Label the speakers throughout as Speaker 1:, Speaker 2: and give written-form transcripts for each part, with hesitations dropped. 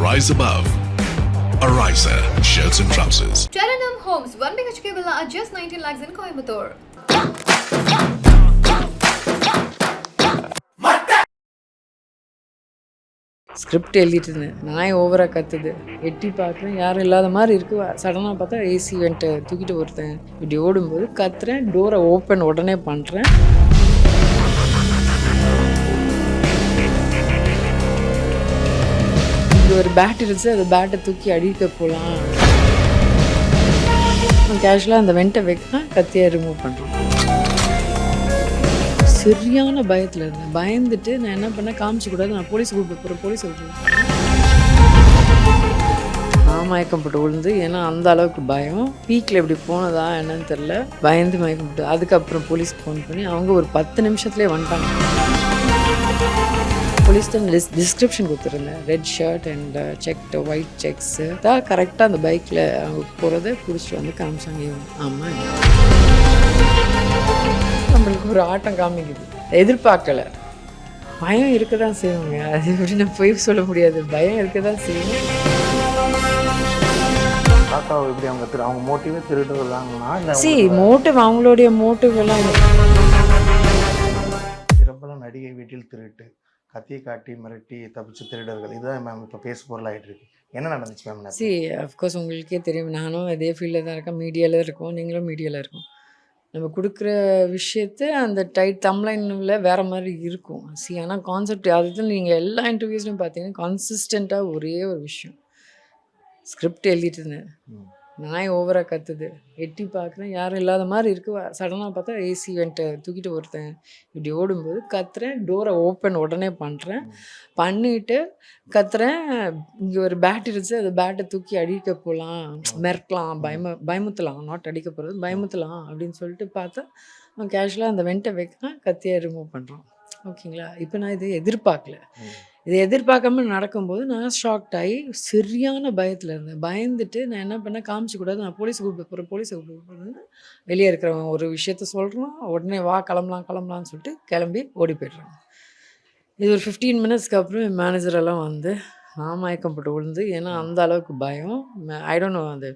Speaker 1: Rise above. Ariza shirts and trousers.
Speaker 2: Telenum Homes, 1 BHK villa at just 19 lakhs in Coimbatore.
Speaker 3: Script எழுதிட்டு இருந்தேன். நாய் ஓவராக கத்துது. எட்டி பார்க்குறேன், யாரும் இல்லாத மாதிரி இருக்குது. சடனாக பார்த்தா ஏசி வெண்ட்டை தூக்கிட்டு ஒருத்தன் இப்படி ஓடும்போது கத்துறேன். டோரை ஓப்பன் உடனே பண்ணுறேன். இங்கே ஒரு பேட் இருந்துச்சு, அந்த பேட்டை தூக்கி அடிக்க போகலாம். கேஷுவலாக அந்த வெண்ட்டை வைக்கலாம், கத்தியை ரிமூவ் பண்ணுறோம். சரியான பயத்தில் இருந்தேன். பயந்துட்டு நான் என்ன பண்ணேன், காமிச்சக்கூடாது, நான் போலீஸ் கூப்பிட்டு போகிறேன், போலீஸ் கூப்பிட்டு நான் மயக்கம் போட்டு விழுந்து. ஏன்னா அந்த அளவுக்கு பயம். பீக்கில் எப்படி போனதா என்னன்னு தெரில, பயந்து மயக்கம் போட்டு. அதுக்கப்புறம் போலீஸ்க்கு ஃபோன் பண்ணி அவங்க ஒரு 10 நிமிஷத்துலேயே வந்துட்டாங்க. போலீஸ் தான் டிஸ்கிரிப்ஷன் கொடுத்துருந்தேன். Red shirt and checked white sex தான் கரெக்டாக அந்த பைக்கில் அவங்க போகிறத பிடிச்சிட்டு வந்து காமிச்சாங்க. ஆமாம், நம்மளுக்கு ஒரு ஆட்டம் காமிக்குது. எதிர்பார்க்கல. பயம் இருக்க தான் செய்வாங்க. அது எப்படி நான் போய் சொல்ல முடியாது. பயம் இருக்க தான் செய்யும்.
Speaker 4: இப்படி அவங்க மோட்டிவே திருடுறாங்கன்னா
Speaker 3: மோட்டிவ், அவங்களுடைய மோட்டிவ் எல்லாம்
Speaker 4: பிரபல நடிகை வீட்டில் திருட்டு, கத்தியை காட்டி மிரட்டி தப்பிச்சு திருடர்கள், இதுதான் மேம் இப்போ பேசு பொருளாகிட்டு இருக்கு. என்ன நடந்துச்சு மேம்?
Speaker 3: அஃப்கோர்ஸ் உங்களுக்கே தெரியும், நானும் இதே ஃபீல்டில் தான் இருக்கேன். மீடியாவில் இருக்கோம், நீங்களும் மீடியாவில் இருக்கோம். நம்ம கொடுக்குற விஷயத்த அந்த தம்ப்லைனில் வேறு மாதிரி இருக்கும். ஆனால் கான்செப்ட் அதுதான். நீங்கள் எல்லா இன்டர்வியூஸ்லையும் பார்த்தீங்கன்னா கன்சிஸ்டண்ட்டாக ஒரே ஒரு விஷயம். ஸ்கிரிப்ட் எழுதிட்டு இருந்தேன். நாய் ஓவராக கத்துது. எட்டி பார்க்குறேன், யாரும் இல்லாத மாதிரி இருக்குது. சடனாக பார்த்தா ஏசி வெண்ட்டை தூக்கிட்டு ஒருத்தன் இப்படி ஓடும்போது கத்துறேன். டோரை ஓப்பன் உடனே பண்ணுறேன். பண்ணிவிட்டு கத்துறேன். இங்கே ஒரு பேட் இருந்துச்சு, அந்த பேட்டை தூக்கி அடிக்க போகலாம், மிரட்டலாம், பயமுத்தலாம், நாட் அடிக்க போகிறது, பயமுத்தலாம் அப்படின்னு சொல்லிட்டு பார்த்தா கேஷுவலாக அந்த வெண்ட்டை வைக்கலாம், கத்தியை ரிமூவ் பண்ணுறோம். ஓகேங்களா? இப்போ நான் இதை எதிர்பார்க்கல. இதை எதிர்பார்க்காம நடக்கும்போது நான் ஷாக்ட் ஆகி சரியான பயத்தில் இருந்தேன். பயந்துட்டு நான் என்ன பண்ணேன், காமிச்சக்கூடாது, நான் போலீஸ் கூப்பிட்டு போகிறேன், போலீஸை கூப்பிட்டு போகிறேன்னு வெளியே இருக்கிறவங்க ஒரு விஷயத்த சொல்கிறோம். உடனே வா கிளம்பலான்னு சொல்லிட்டு கிளம்பி ஓடி போய்ட்றாங்க. இது ஒரு 15 மினிட்ஸ்க்கு அப்புறம் என் மேனேஜரெல்லாம் வந்து நான் மயக்கம் போட்டு விழுந்து. ஏன்னா அந்த அளவுக்கு பயம். ஐ டோன்ட் நோ, அந்த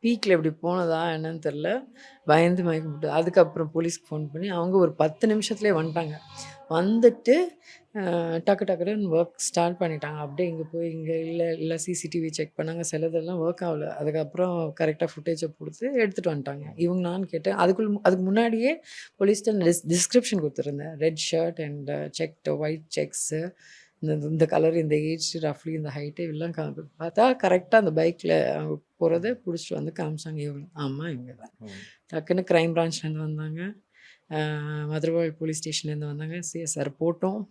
Speaker 3: பீக்கில் எப்படி போனதா என்னன்னு தெரில, பயந்து மயக்கம் போட்டு. அதுக்கப்புறம் போலீஸ்க்கு ஃபோன் பண்ணி அவங்க ஒரு 10 நிமிஷத்துலேயே வந்துட்டாங்க. வந்துட்டு டக்குன்னு ஒர்க் ஸ்டார்ட் பண்ணிட்டாங்க. அப்படியே இங்கே போய் இல்லை சிசிடிவி செக் பண்ணாங்க. சிலதெல்லாம் ஒர்க் ஆகல. அதுக்கப்புறம் கரெக்டாக ஃபுட்டேஜை கொடுத்து எடுத்துகிட்டு வந்துட்டாங்க. இவங்க நான் கேட்டேன். அதுக்கு முன்னாடியே போலீஸ் தான் டிஸ்கிரிப்ஷன் கொடுத்துருந்தேன். Red shirt and checked white sex, இந்த கலர், இந்த ஏஜ், ரஃப்லி இந்த ஹைட்டு எல்லாம் பார்த்தா கரெக்டாக அந்த பைக்கில் அவங்க போகிறத பிடிச்சிட்டு வந்து காமிச்சாங்க. இவங்க ஆமாம், இவங்க தான். டக்குன்னு க்ரைம் பிரான்ச்லேருந்து வந்தாங்க, மதுரவாழ் போலீஸ் ஸ்டேஷன்லேருந்து வந்தாங்க. சிஎஸ்ஆர் போட்டோம்.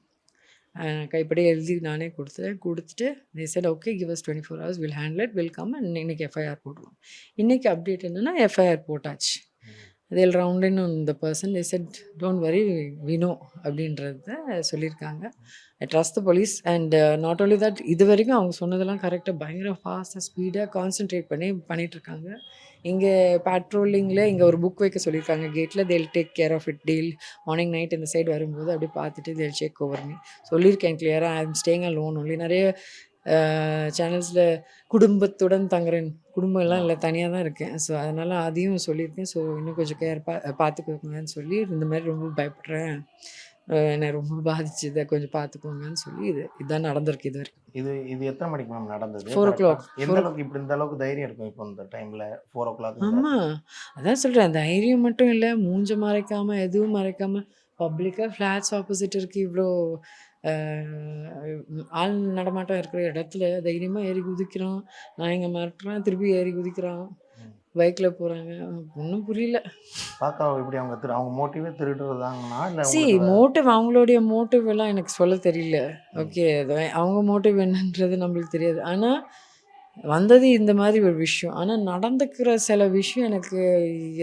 Speaker 3: கைப்படி எழுதி நானே கொடுத்துட்டு they said okay, give us 24 hours, we'll handle it, we'll come and இன்னைக்கு எஃப்ஐஆர் போடுவோம். இன்றைக்கி அப்டேட் என்னென்னா எஃப்ஐஆர் போட்டாச்சு. they'll round in on the person. They said don't worry, we know அப்படின்றத சொல்லியிருக்காங்க. I trust the police and not only that, இது வரைக்கும் அவங்க சொன்னதெல்லாம் கரெக்டாக பயங்கர ஃபாஸ்ட்டாக ஸ்பீடாக கான்சென்ட்ரேட் பண்ணிகிட்ருக்காங்க. இங்கே பேட்ரோலிங்கில் இங்கே ஒரு புக் வைக்க சொல்லியிருக்காங்க கேட்டில். they'll take care of it, daily morning night இந்த சைடு வரும்போது அப்படியே பார்த்துட்டு they'll check over me. சொல்லியிருக்கேன் கிளியராக, I am staying alone only. நிறைய சேனல்ஸில் குடும்பத்துடன் தங்குறேன், குடும்பம் எல்லாம் இல்லை, தனியாக தான் இருக்கேன். ஸோ அதனால் அதையும் சொல்லியிருக்கேன். ஸோ இன்னும் கொஞ்சம் கேர் பார்த்துக்கோங்கன்னு சொல்லி, இந்த மாதிரி ரொம்ப பயப்படுறேன், என்னை ரொம்ப பாதிச்சுதை கொஞ்சம் பார்த்துக்கோங்கன்னு சொல்லி இதுதான் நடந்திருக்கு இது வரைக்கும்.
Speaker 4: இது எத்தனை மணிக்கு மேம் நடந்தது?
Speaker 3: 4 o'clock.
Speaker 4: எந்த அளவுக்கு இப்படி இந்த அளவுக்கு தைரியம் இருக்கும் இப்போ இந்த டைமில் 4 o'clock?
Speaker 3: ஆமாம், அதான் சொல்கிறேன். தைரியம் மட்டும் இல்லை, மூஞ்ச மறைக்காமல், எதுவும் மறைக்காமல், பப்ளிக்காக ஃப்ளாட்ஸ் ஆப்போசிட் இருக்குது, இவ்வளோ ஆள் நடமாட்டம் இருக்கிற இடத்துல தைரியமாக ஏறி குதிக்கிறான். நான் இங்கே மிரட்டுறேன், திருப்பி ஏறி குதிக்கிறான், பைக்கில் போகிறாங்க. ஒன்றும் புரியல.
Speaker 4: பார்க்க இப்படி அவங்க மோட்டிவே திருடுறதாங்கன்னா
Speaker 3: மோட்டிவ், அவங்களுடைய மோட்டிவ் எல்லாம் எனக்கு சொல்ல தெரியல. ஓகே, அவங்க மோட்டிவ் என்னன்றது நம்மளுக்கு தெரியாது. ஆனால் வந்தது இந்த மாதிரி ஒரு விஷயம். ஆனால் நடந்துக்கிற சில விஷயம் எனக்கு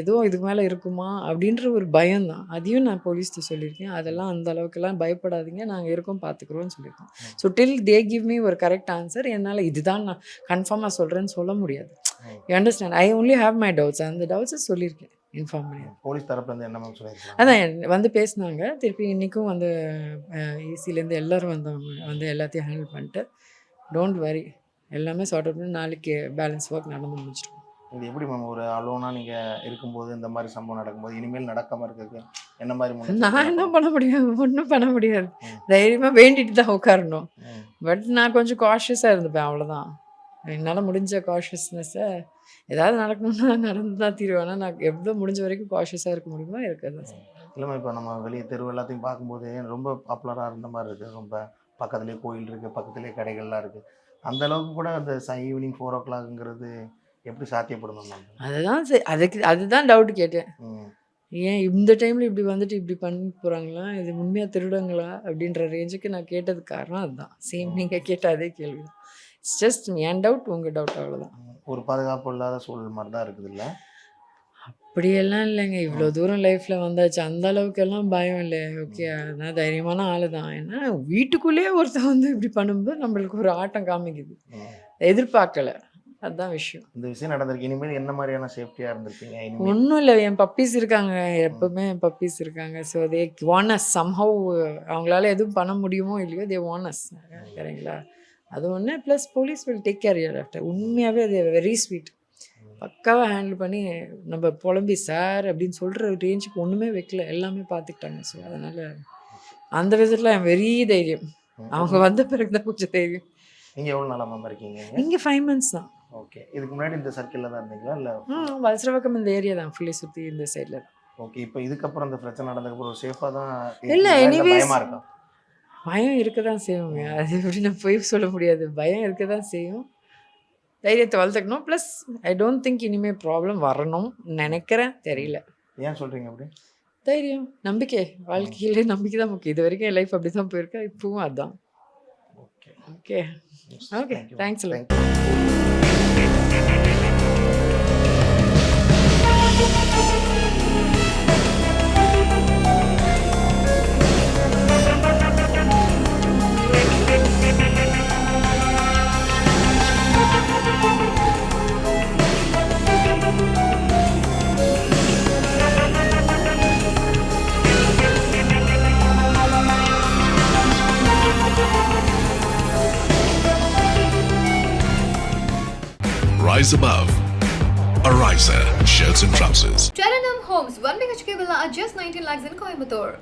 Speaker 3: ஏதோ இதுக்கு மேலே இருக்குமா அப்படின்ற ஒரு பயம்தான். அதையும் நான் போலீஸ்ட்டு சொல்லியிருக்கேன். அதெல்லாம் அந்த அளவுக்குலாம் பயப்படாதீங்க, நாங்கள் இருக்கோம், பார்த்துக்குறோன்னு சொல்லியிருக்கோம். So till they give me ஒரு கரெக்ட் ஆன்சர், என்னால் இதுதான் நான் கன்ஃபார்மாக சொல்கிறேன்னு சொல்ல முடியாது. You understand? I only have my doubts. அந்த டவுட்ஸை சொல்லியிருக்கேன், இன்ஃபார்ம் பண்ணி.
Speaker 4: போலீஸ் தரப்புலேருந்து என்ன மேம் சொல்லியிருக்காங்க?
Speaker 3: அதான் வந்து பேசினாங்க. திருப்பி இன்றைக்கும் வந்து ஏசிலேருந்து எல்லோரும் வந்தவங்க வந்து எல்லாத்தையும் ஹேண்டில் பண்ணிட்டு, டோன்ட் வரி, எல்லாமே சார்ட் அவுட் பண்ணி நாளைக்கு பேலன்ஸ் ஒர்க் நடந்து முடிச்சிடும்.
Speaker 4: இது எப்படி மேம் ஒரு அலோனாக நீங்கள் இருக்கும்போது இந்த மாதிரி சம்பவம் நடக்கும்போது இனிமேல் நடக்காமல் இருக்கிறதுக்கு என்ன மாதிரி முன்னெச்சரிக்கை
Speaker 3: நான் என்ன
Speaker 4: எடுக்கணும்?
Speaker 3: பண்ண முடியும்? ஒன்றும் பண்ண முடியாது.
Speaker 4: ம்.
Speaker 3: தைரியமாக வேண்டிட்டு தான் உட்காரணும்.
Speaker 4: ம்.
Speaker 3: பட் நான் கொஞ்சம் காஷியஸாக இருந்துப்பேன், அவ்வளோதான். என்னால் முடிஞ்ச காஷியஸ்னஸை ஏதாவது நடக்கணும்னா நடந்து தான் தீருவேன். ஆனால் நான் எவ்வளோ முடிஞ்ச வரைக்கும் காஷியஸாக இருக்க முடியுமோ இருக்கிறது.
Speaker 4: இல்லைம்மா இப்போ நம்ம வெளியே தெரு எல்லாத்தையும் பார்க்கும்போது ரொம்ப பாப்புலராக இருந்த மாதிரி இருக்குது. ரொம்ப பக்கத்துலேயே கோயில் இருக்குது, பக்கத்துலேயே கடைகள்லாம் இருக்குது. அந்த அளவுக்கு கூட அந்த ஈவினிங் 4 o'clockங்கிறது எப்படி சாத்தியப்படும் மேம்?
Speaker 3: அதுதான் அதுதான் டவுட் கேட்டேன்.
Speaker 4: ம்.
Speaker 3: ஏன் இந்த டைமில் இப்படி வந்துட்டு இப்படி பண்ணி போகிறாங்களா, இது உண்மையாக திருடுங்களா அப்படின்ற ரேஞ்சுக்கு நான் கேட்டதுக்கு காரணம் அதுதான். சேம் நீங்கள் கேட்ட அதே கேள்வி தான். இட்ஸ் ஜஸ்ட் என் டவுட், உங்கள் டவுட், அவ்வளோதான்.
Speaker 4: ஒரு பாதுகாப்பு இல்லாத சூழல் மாதிரி தான் இருக்குது இல்லை?
Speaker 3: அப்படியெல்லாம் இல்லைங்க. இவ்வளோ தூரம் லைஃப்பில் வந்தாச்சு, அந்த அளவுக்கெல்லாம் பயம் இல்லை. ஓகே, நான் தைரியமான ஆள் தான். ஏன்னா வீட்டுக்குள்ளேயே ஒருத்தன் வந்து இப்படி பண்ணும்போது நம்மளுக்கு ஒரு ஆட்டம் காமிக்குது. எதிர்பார்க்கல, அதுதான் விஷயம்.
Speaker 4: இந்த விஷயம் நடந்திருக்கு. இனிமேல் என்ன மாதிரியான சேஃப்டியாக இருந்திருப்பீங்க இனிமேல்?
Speaker 3: ஒன்றும் இல்லை, என் பப்பீஸ் இருக்காங்க, எப்பவுமே என் பப்பீஸ் இருக்காங்க. So they want as somehow. அவங்களால எதுவும் பண்ண முடியுமோ இல்லையோ, தே வாண்ட் அஸ். சரிங்களா? அது ஒன்று. Plus police will take care your after. உண்மையாகவே அது வெரி ஸ்வீட். பக்காவாக ஹேண்டில் பண்ணி நம்ம புலம்பி சார் அப்படின்னு சொல்கிற ரேஞ்சுக்கு ஒன்றுமே வைக்கல, எல்லாமே பார்த்துக்கிட்டாங்க. ஸோ அதனால் அந்த விதத்தில் என் வெரி தைரியம். அவங்க வந்த பிறகு தான் கொஞ்சம் தைரியம்.
Speaker 4: நீங்கள் எவ்வளோ நாளாக மேம் இருக்கீங்க?
Speaker 3: இங்கே 5 months தான்.
Speaker 4: ஓகே. இதுக்கு முன்னாடி இந்த சர்க்கிளில் தான் இருந்தீங்களா இல்லை?
Speaker 3: வலசரவாக்கம் இந்த ஏரியா தான், ஃபுல்லி சுற்றி இந்த சைடில் தான்.
Speaker 4: ஓகே. இப்போ இதுக்கப்புறம் இந்த பிரச்சனை நடந்ததுக்கப்புறம் சேஃபாக தான்
Speaker 3: இல்லை,
Speaker 4: இருக்கீங்களா? இல்லை
Speaker 3: எனிவேஸ்
Speaker 4: பயமாக இருக்கா?
Speaker 3: பயம் இருக்க தான் செய்யுங்க. அது எப்படி நான் போய் சொல்ல முடியாது. பயம் இருக்க தான் செய்யும். தைரியத்தை வளர்த்துக்கணும். ப்ளஸ் ஐ டோன்ட் திங்க் இனிமேல் ப்ராப்ளம் வரணும் நினைக்கிறேன், தெரியல.
Speaker 4: ஏன் சொல்கிறீங்க அப்படி?
Speaker 3: தைரியம், நம்பிக்கை. வாழ்க்கையிலே நம்பிக்கை தான் முக்கியம். இது வரைக்கும் என் லைஃப் அப்படி தான் போயிருக்கேன், இப்பவும் அதுதான்.
Speaker 4: Okay.
Speaker 3: Okay okay, thanks.
Speaker 1: Rise above. Ariza Shirts and Trousers.
Speaker 2: Terenum Homes, 1 BHK villa at just 19 lakhs in Coimbatore.